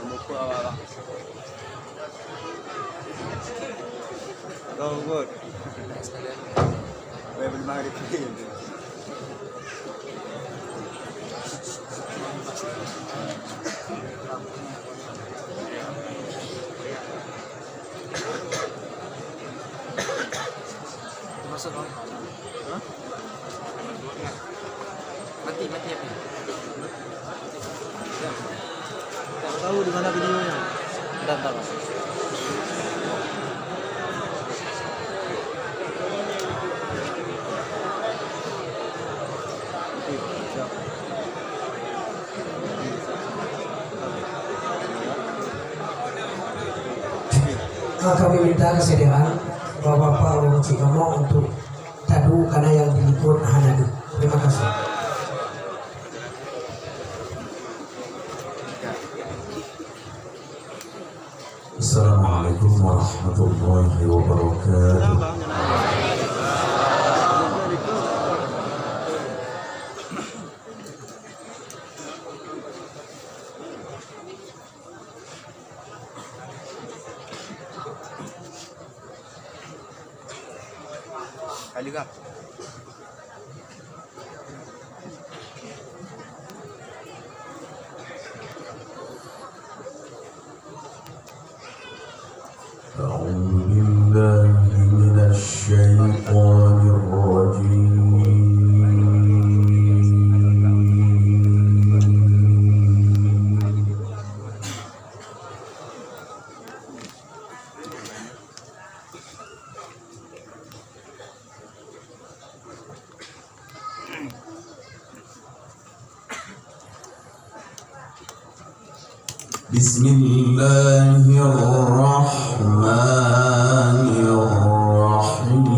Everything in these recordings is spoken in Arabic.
Mukul awak. Go good. Wei beli mari pilih. Masuk bang. Hah? Mati apa? Tak tahu di mana videonya. Bentar. Kami minta kesediaan Bapak-bapak Wong Cikomo untuk tadu karena yang diliput Hanadu. Terima kasih. Assalamualaikum warahmatullahi wabarakatuh. Kali kah? أعوذ بالله من الشيطان الرجيم. بسم الله الرحمن الرحيم.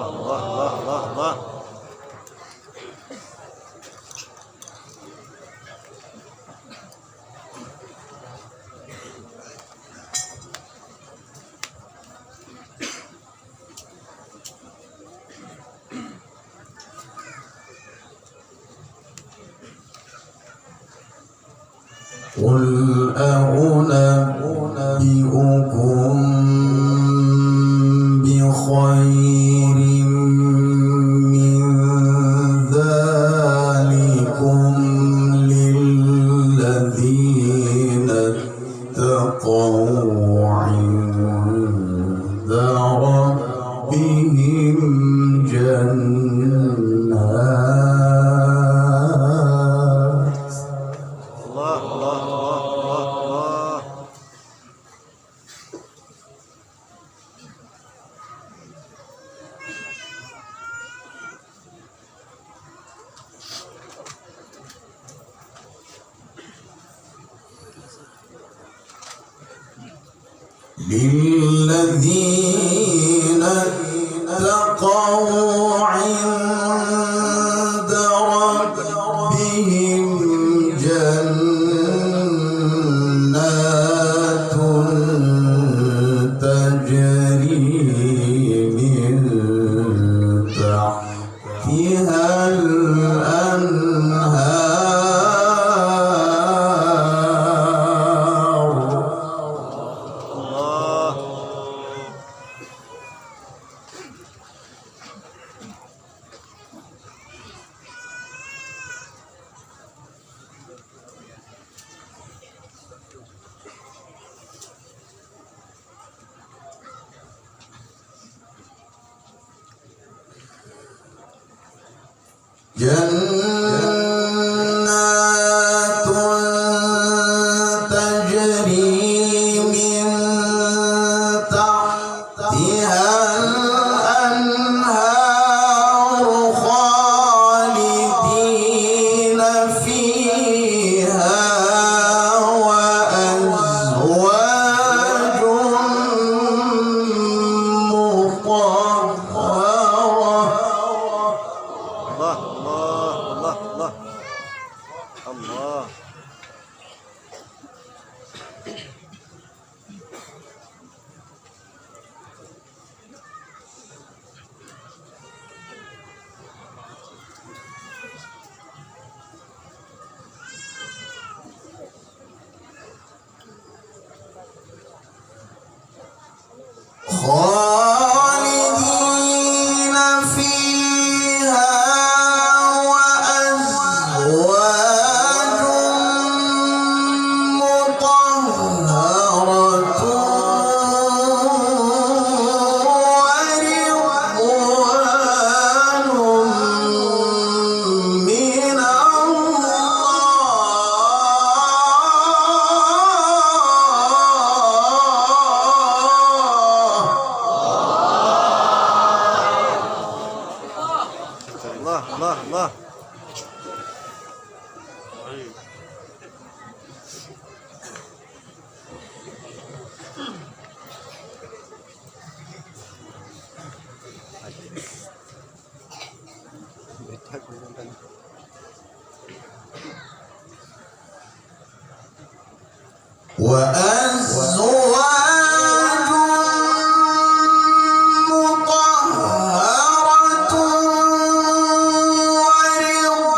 Allah. قل أنبئكم بخير من ذلكم للذين اتقوا عند ربهم جنات. Allah. للذين اتقوا عند ربهم جنات تجري من تحتها جنات تجري من تحتها الأنهار خالدين فيها وأزواج مطهرة. Allah. وأزواج مطهرة ورضوان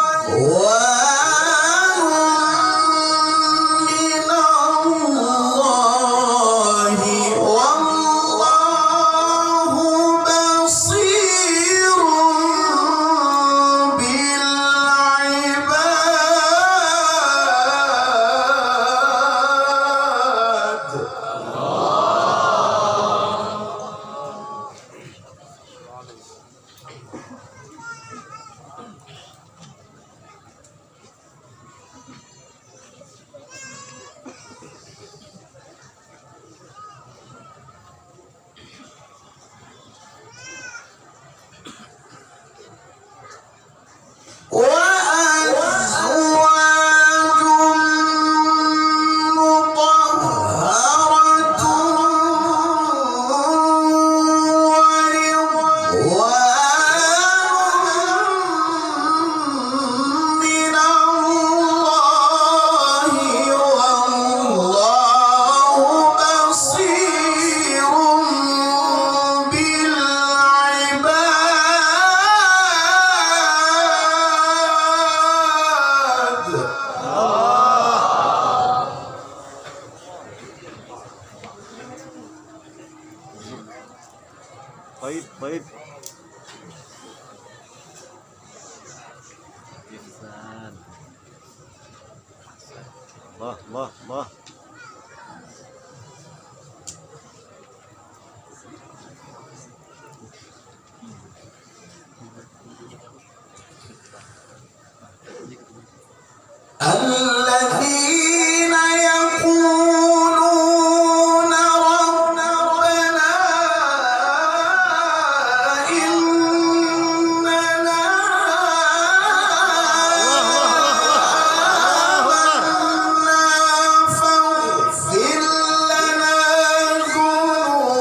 من الله والله بصير بالعباد. وأزواج مطهرة ورضوان من الله والله بصير بالعباد. طيب طيب. إحسان. الله الله الله. الذين يقولون ربنا إننا آمنا فاغفر لنا ذنوبنا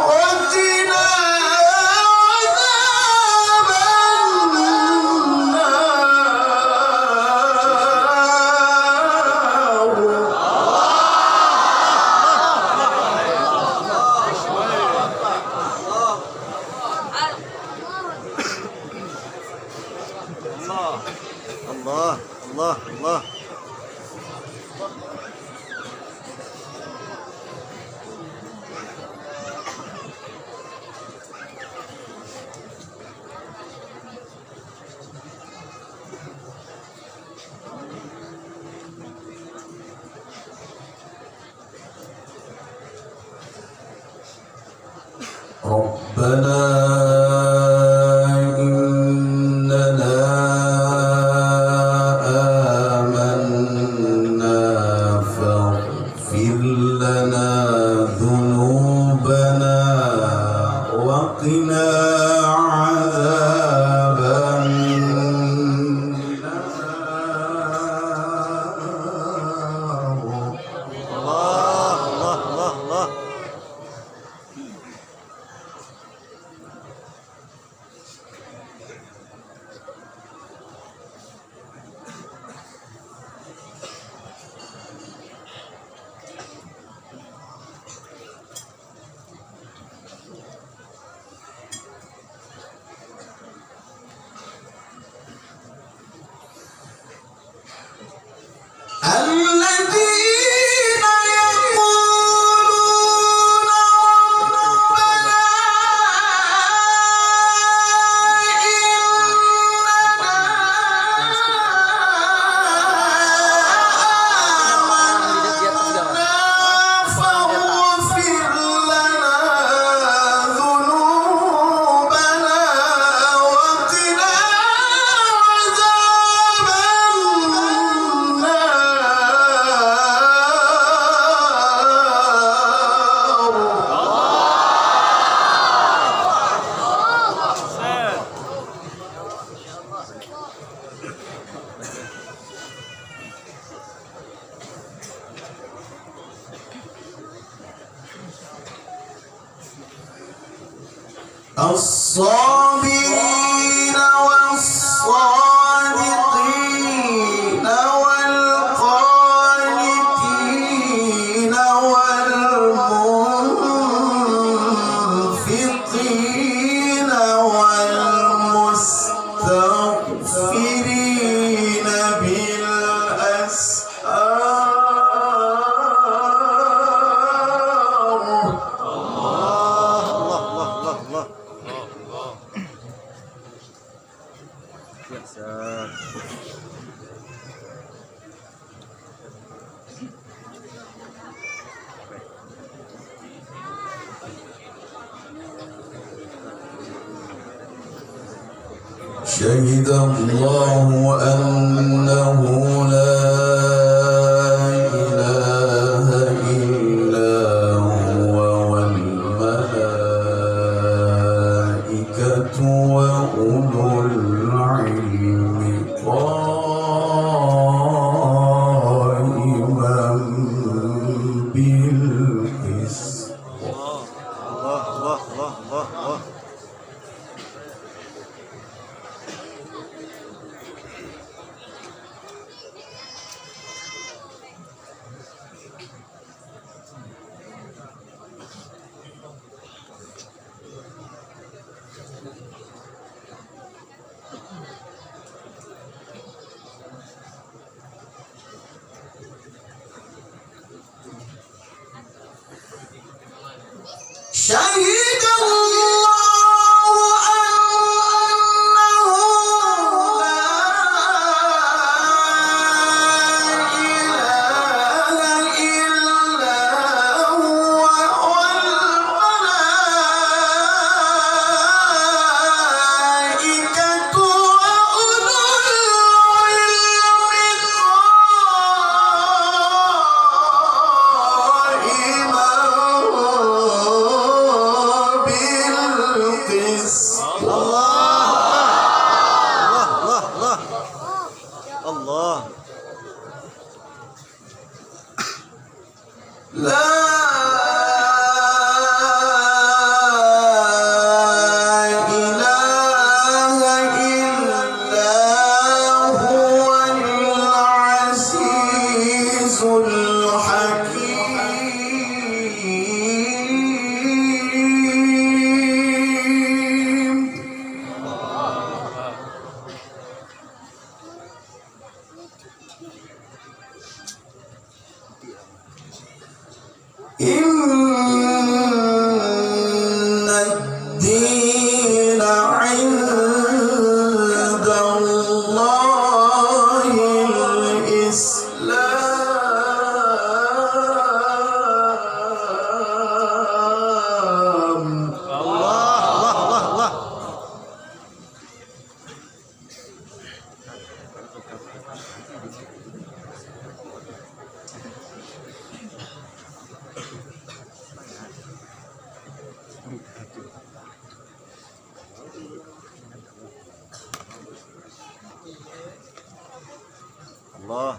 وقنا عذاب الله الله الله. ربنا إننا آمنا فاغفر لنا ذنوبنا وقنا عذاب النار. الله الله الله الله. الذين يقولون ربنا الصابرين والصادقين والقانتين شهد الله أنه لا إله إلا هو والملائكة وأولو العلم قائما بالقسط. الله الله الله الله الله. شهد الله أنه لا إله إلا هو والملائكة وأولو العلم بالقسط. الله. لا إله إلا هو العزيز الحكيم. إن الدين عند الله الإسلام. الله. الله.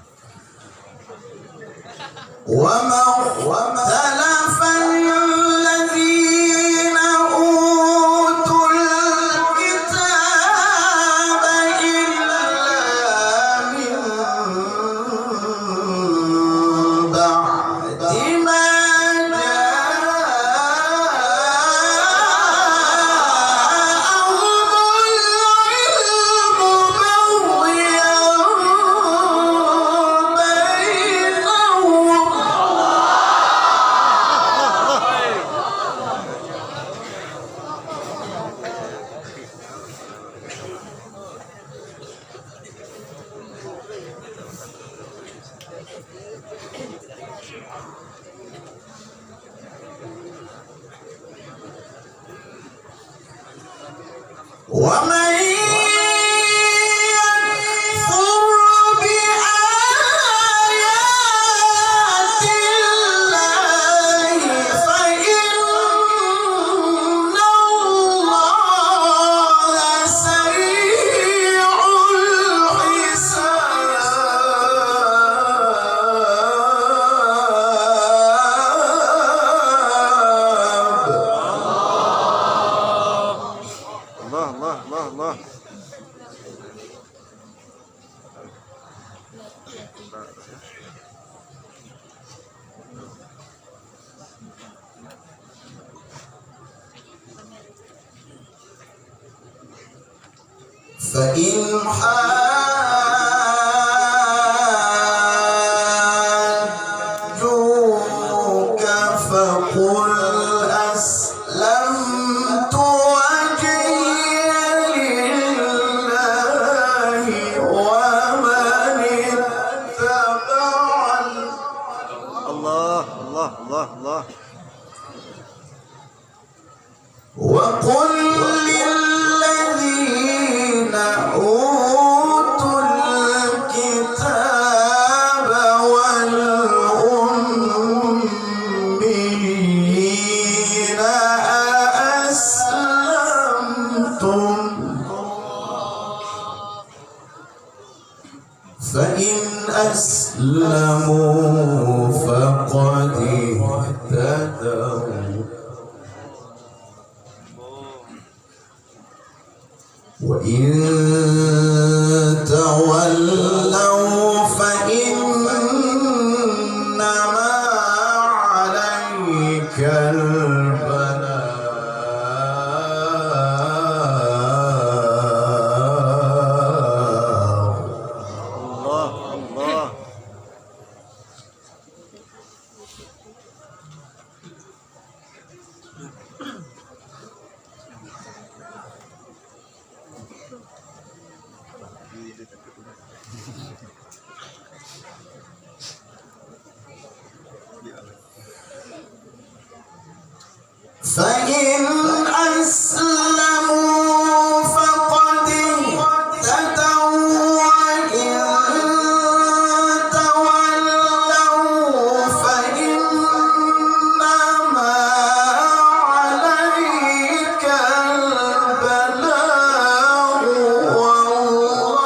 وما اختلف الذين أوتوا الكتاب إلا من بعد ما ومن يكفر بآيات الله فإن الله سريع الحساب. الله. فإن حاجوك فقل أسلمت وجهي لله ومن اتبعني. الله. وقل للذين أوتوا الكتاب والأميين أأسلمتم فإن أسلموا فقد اهتدوا وإن تولوا فإنما عليك البلاغ. الله الله. فإن أسلموا فقد اهتدوا وإن تولوا فإنما عليك البلاغ والله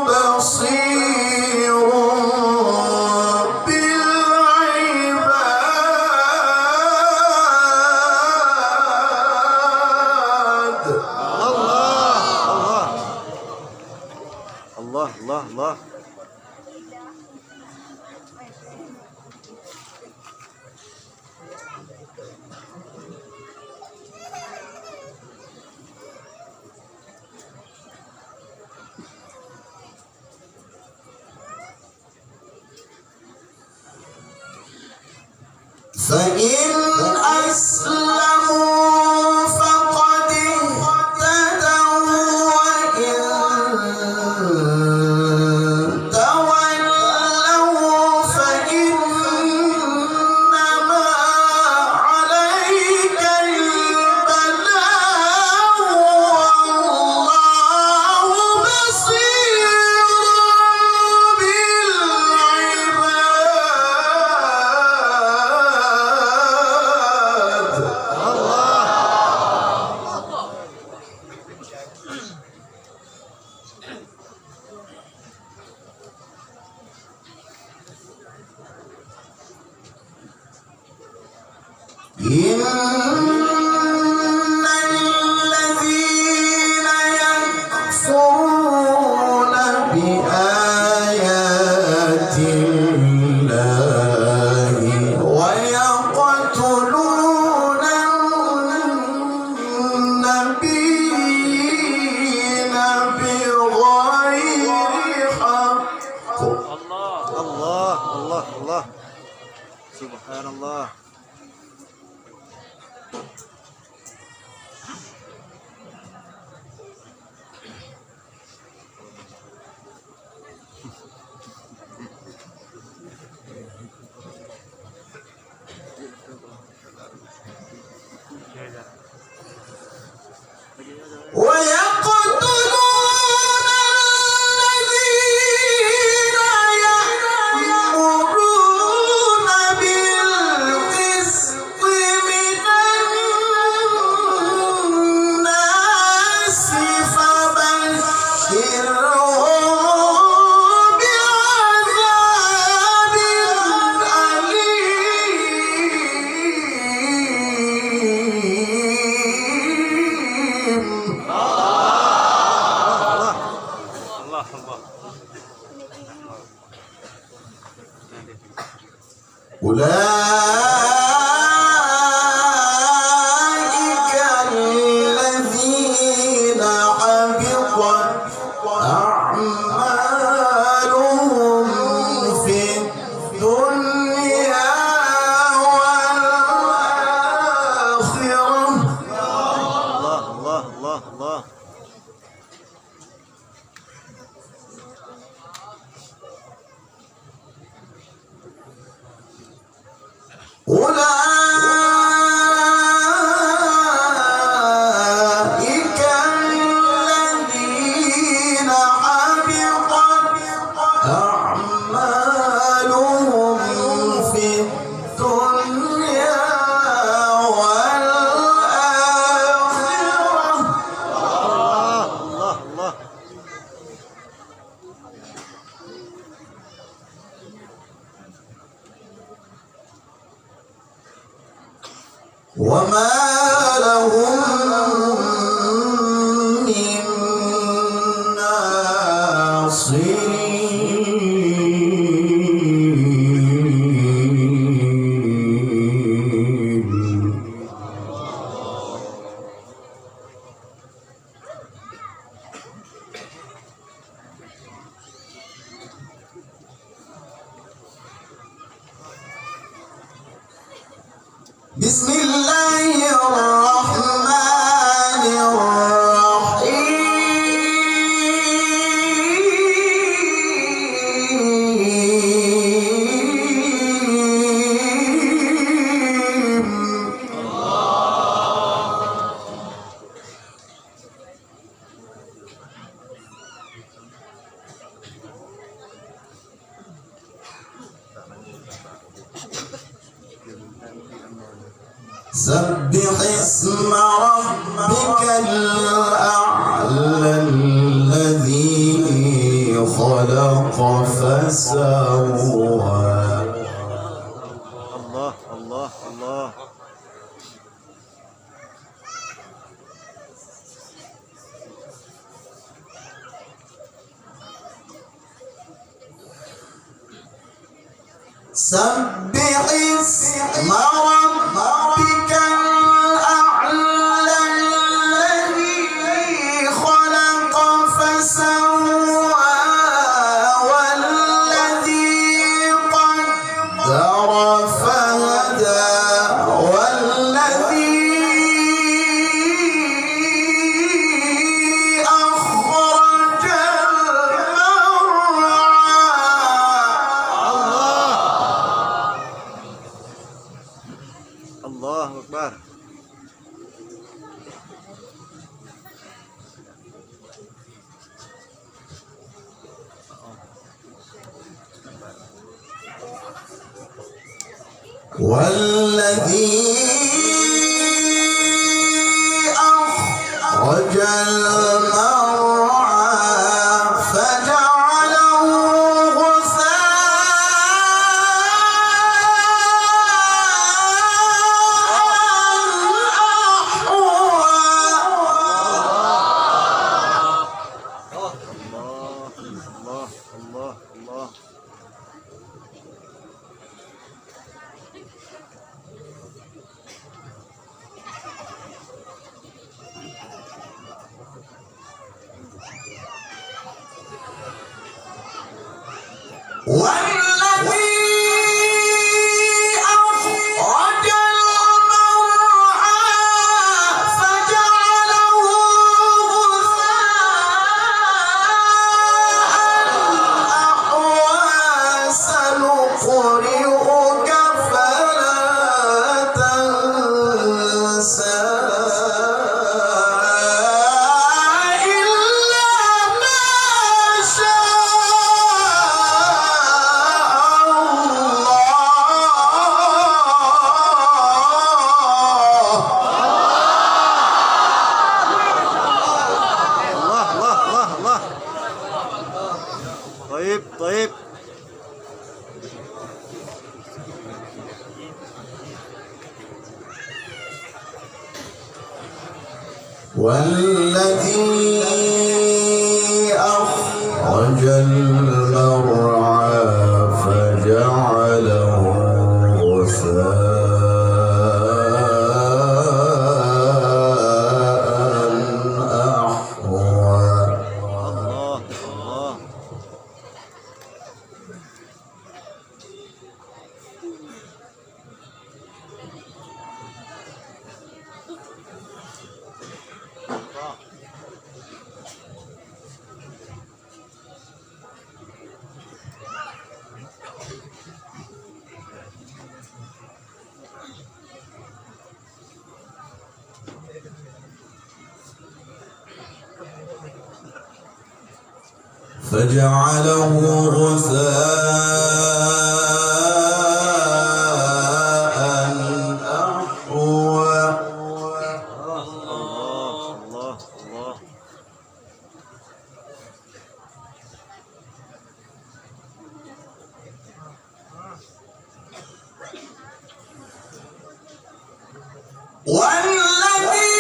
بصير الله الله الله. فإن أسلموا فقد اهتدوا وإن تولوا فإنما عليك البلاغ والله بصير بالعباد. إن الذين يكفرون بآيات الله ويقتلون النبيين بغير حق. الله الله الله. سبحان الله. ويقتلون الذين يأمرون بالقسط من الناس فبشرهم بعذاب أليم. أولئك الذين حبطت أعمالهم في الدنيا والآخرة. الله الله الله الله. وما لهم من ناصرين. بسم الله الرحمن الرحيم. سبح اسم ربك الأعلى الذي خلق فسوى. الله الله الله. سبح اسم ربك الأعلى الذي خلق فسوى والذي قدر فهدى والذي أخرج المرعى. الله أكبر. والذي أخرج المرعى فجعله الله الله الله. والذي أخرج المرعى فجعله غثاء أحوى سنقرئك فلا تنسى إلا ما الله الله الله الله. طيب طيب. والذي أخرج المرعى فجعله غثاء أحوى. الله الله. فجعله غثاء أحوى. الله الله الله. والذي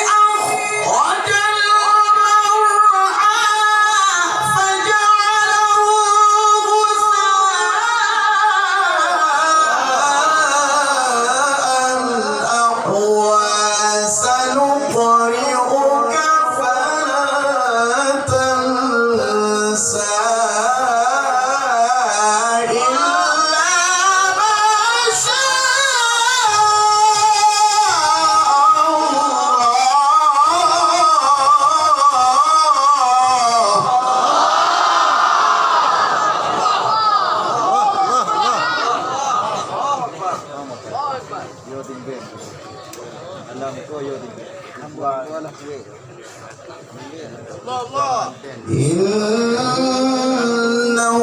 أخرج المرعى فجعله غثاء أحوى سنقرئك فلا تنسى إلا ما شاء Yoding Ben. Alam ko Yoding Ben. Wala ko eh. إنه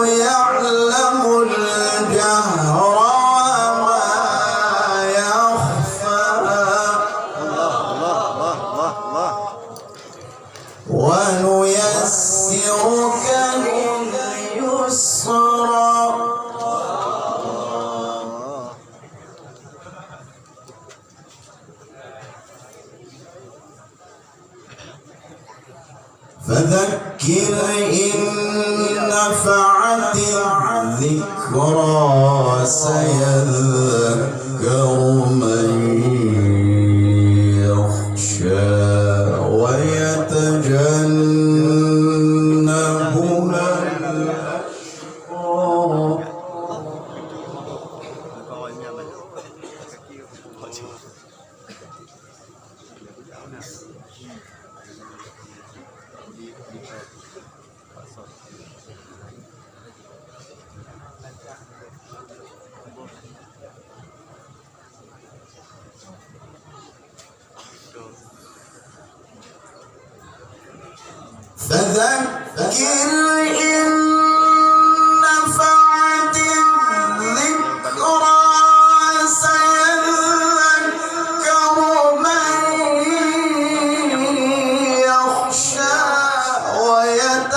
يعلم الجهر وما يخفى Allah. ونيسرك لليسرى فذكر إن نفعت الذكرى سيذكر من يخشى ويتجنبها فذكر إن نفعت الذكرى سيذكر من يخشى ويتجنبها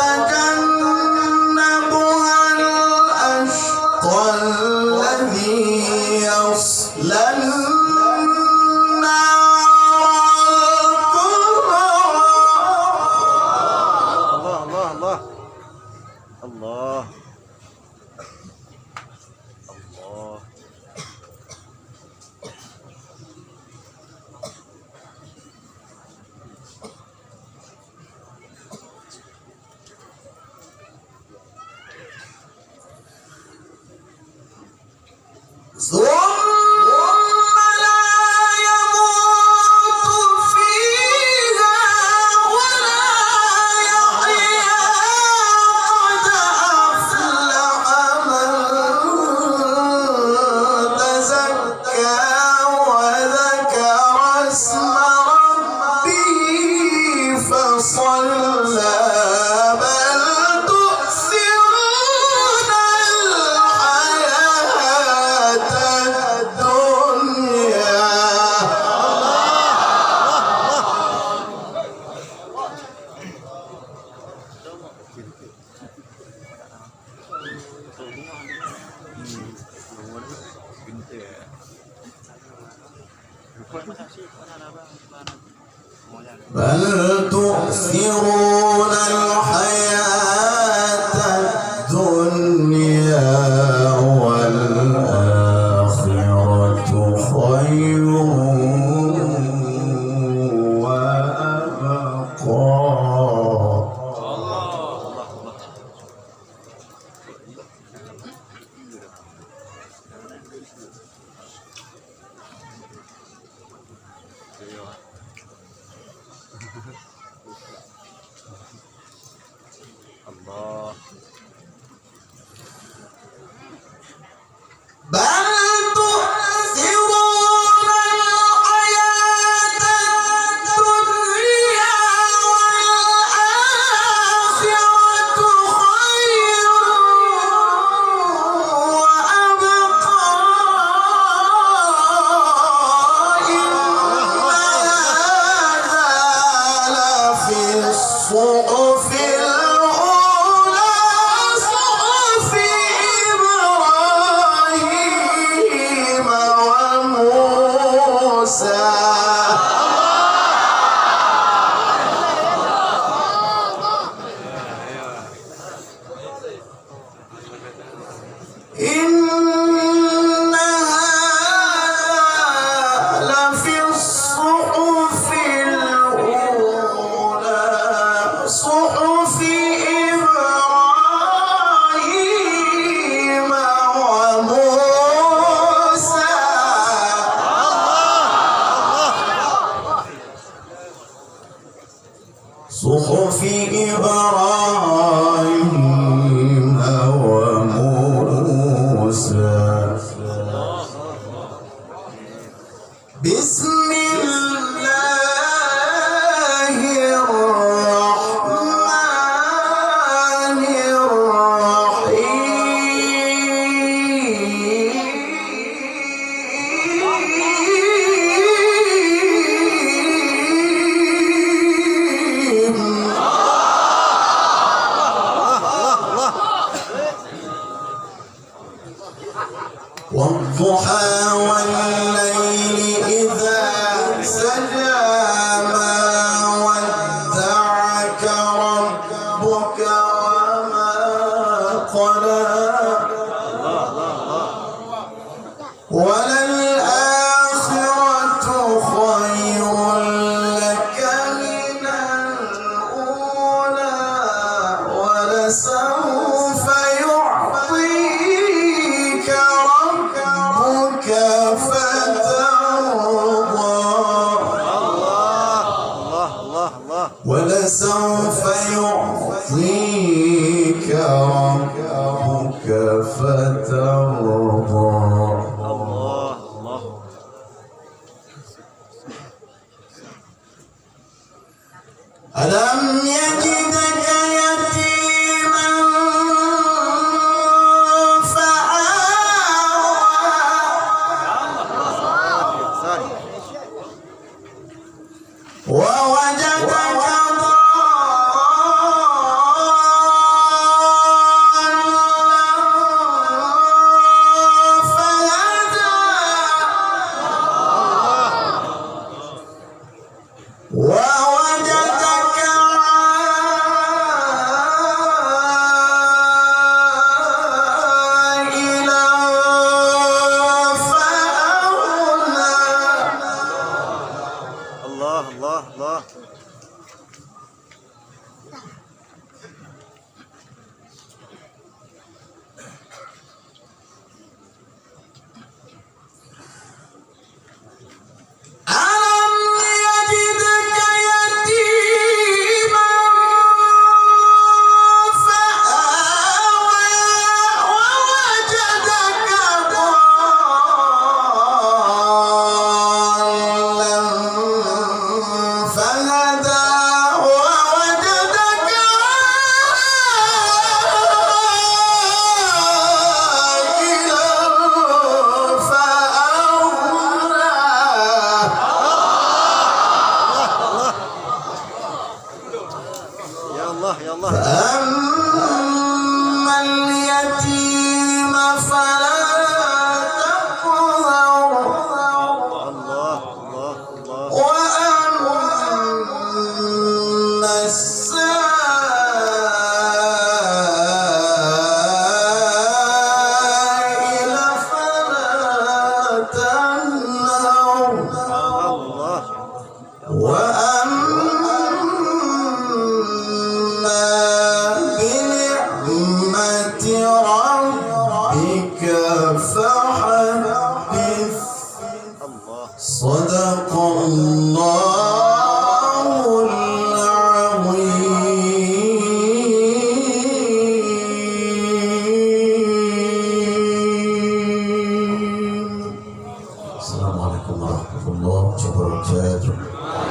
الأشقى الذي يصلى Allah. ثم لا يموت فيها ولا يحيا قد أفلح من تزكى وذكر اسم ربه فصلى بل تؤثرون الحياة الدنيا بل تؤثرون الحياة الدنيا والآخرة خير وأبقى Allah. بل تؤثرون الحياة الدنيا والآخرة خير والضحى والليل إذا سجى ما ودعك ربك وما قلى وللآخرة خير لك من الأولى ولسوف يعطيك ربك فترضى ولسوف يعطيك ربك فترضى